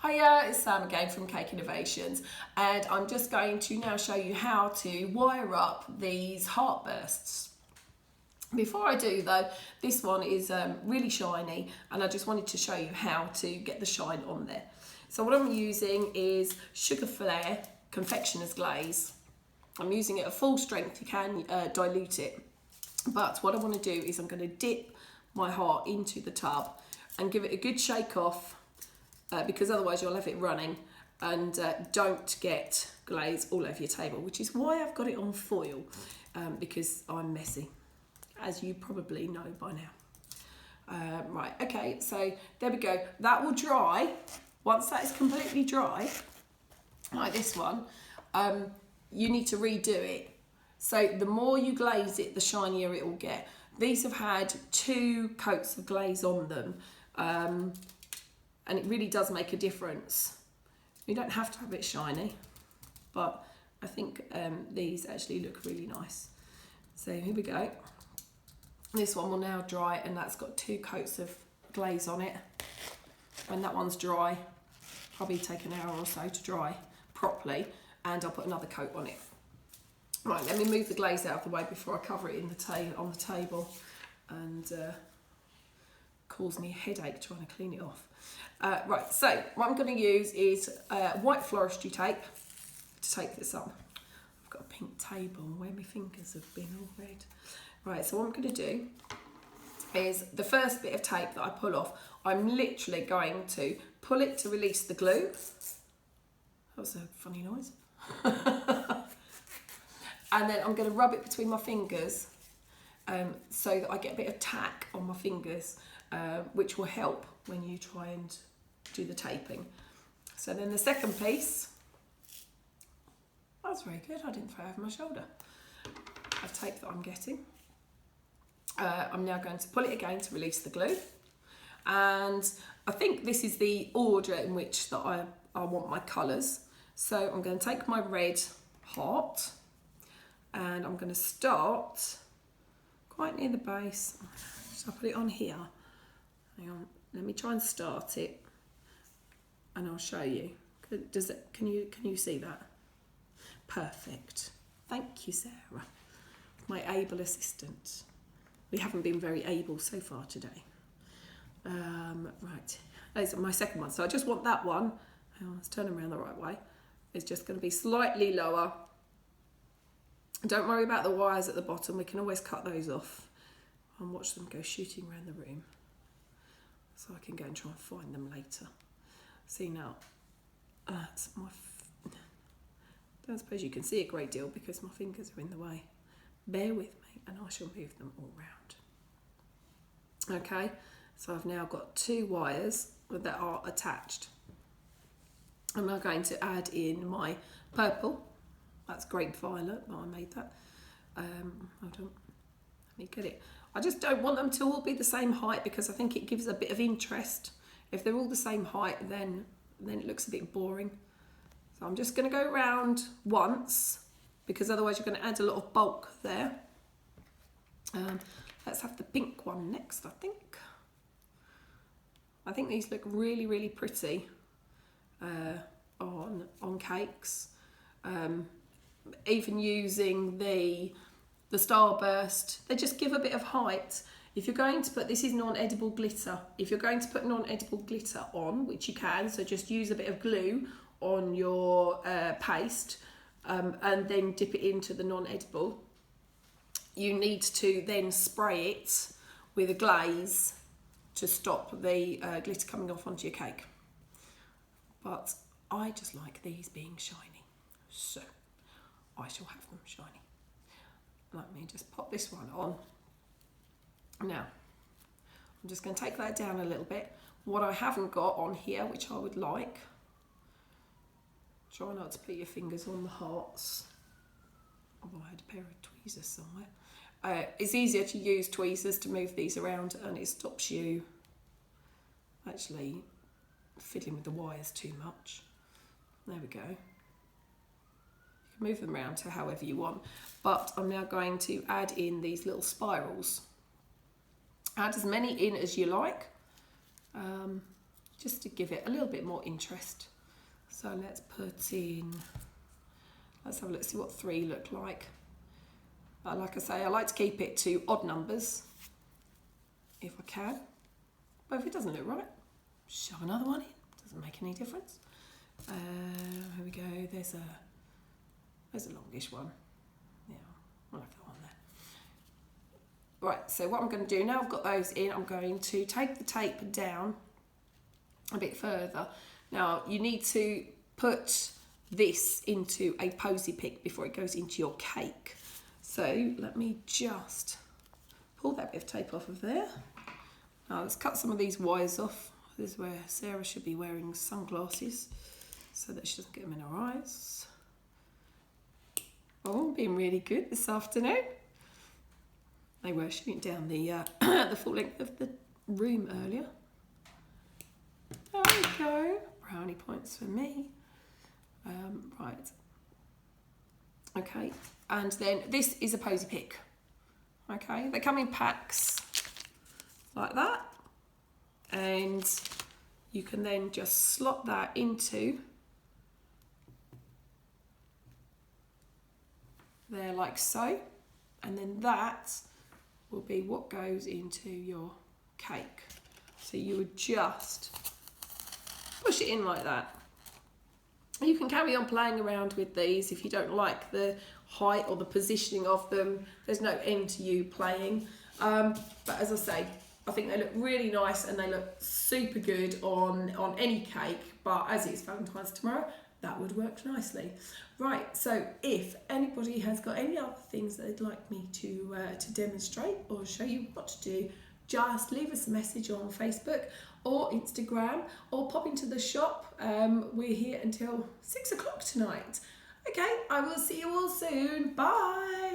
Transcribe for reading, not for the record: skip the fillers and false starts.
Hiya, it's Sam again from Cake Innovations, and I'm just going to now show you how to wire up these heartbursts. Before I do though, this one is really shiny and I just wanted to show you how to get the shine on there. So what I'm using is Sugar Flare Confectioner's Glaze. I'm using it at full strength, you can dilute it. But what I want to do is I'm going to dip my heart into the tub and give it a good shake off because otherwise you'll have it running, and don't get glaze all over your table, which is why I've got it on foil because I'm messy, as you probably know by now. Right, okay, so there we go. That will dry. Once that is completely dry, like this one, you need to redo it. So the more you glaze it, the shinier it will get. These have had 2 coats of glaze on them, and it really does make a difference. You don't have to have it shiny, but I think these actually look really nice. So here we go. This one will now dry, and that's got 2 coats of glaze on it. When that one's dry, probably take an hour or so to dry properly, and I'll put another coat on it. Right, let me move the glaze out of the way before I cover it in on the table, and cause me a headache trying to clean it off. Right, so what I'm going to use is white floristry tape to take this up. I've got a pink table where my fingers have been all red. Right, so what I'm going to do is the first bit of tape that I pull off, I'm literally going to pull it to release the glue. That was a funny noise. And then I'm going to rub it between my fingers so that I get a bit of tack on my fingers, which will help when you try and do the taping. So then the second piece, that's very good, I didn't throw it over my shoulder, of tape that I'm getting. I'm now going to pull it again to release the glue. And I think this is the order in which that I want my colours. So I'm going to take my red heart, and I'm going to start quite near the base. So I'll put it on here. Hang on, let me try and start it, and I'll show you. Can you see that? Perfect. Thank you, Sarah, my able assistant. We haven't been very able so far today. Right, that's my second one. So I just want that one. Hang on, let's turn them around the right way. It's just going to be slightly lower. Don't worry about the wires at the bottom, we can always cut those off and watch them go shooting around the room, so I can go and try and find them later. See now, that's my, don't suppose you can see a great deal because my fingers are in the way. Bear with me and I shall move them all round. Okay, so I've now got 2 wires that are attached. I'm now going to add in my purple. That's grape violet, but I made that. Hold on, let me get it. I just don't want them to all be the same height because I think it gives a bit of interest. If they're all the same height, then it looks a bit boring. So I'm just going to go around once because otherwise you're going to add a lot of bulk there. Let's have the pink one next, I think. I think these look really, really pretty on cakes. Even using the starburst, they just give a bit of height. If you're going to put, this is non-edible glitter, if you're going to put non-edible glitter on, which you can, so just use a bit of glue on your paste and then dip it into the non-edible, you need to then spray it with a glaze to stop the glitter coming off onto your cake. But I just like these being shiny, so I shall have them shiny. Let me just pop this one on. Now, I'm just going to take that down a little bit. What I haven't got on here, which I would like, try not to put your fingers on the hearts. Although I had a pair of tweezers somewhere. It's easier to use tweezers to move these around, and it stops you actually fiddling with the wires too much. There we go. Move them around to however you want, but I'm now going to add in these little spirals. Add as many in as you like. just to give it a little bit more interest. So let's put in, let's have a look, see what 3 look like. Like I say, I like to keep it to odd numbers if I can. But if it doesn't look right, shove another one in. Doesn't make any difference. Here we go. There's a longish one. Yeah, I'll have that one there. Right, so what I'm going to do now I've got those in, I'm going to take the tape down a bit further. Now you need to put this into a posy pick before it goes into your cake. So let me just pull that bit of tape off of there. Now let's cut some of these wires off. This is where Sarah should be wearing sunglasses so that she doesn't get them in her eyes. Oh, being really good this afternoon. They were shooting down the the full length of the room earlier. There we go. Brownie points for me. Right. Okay. And then this is a posy pick. Okay. They come in packs like that. And you can then just slot that into there like so. And then that will be what goes into your cake. So you would just push it in like that. You can carry on playing around with these if you don't like the height or the positioning of them. There's no end to you playing. But as I say, I think they look really nice and they look super good on any cake. But as it's Valentine's tomorrow, that would work nicely. Right, so if anybody has got any other things that they'd like me to demonstrate or show you what to do, just leave us a message on Facebook or Instagram or pop into the shop. We're here until 6 o'clock tonight. Okay, I will see you all soon. Bye.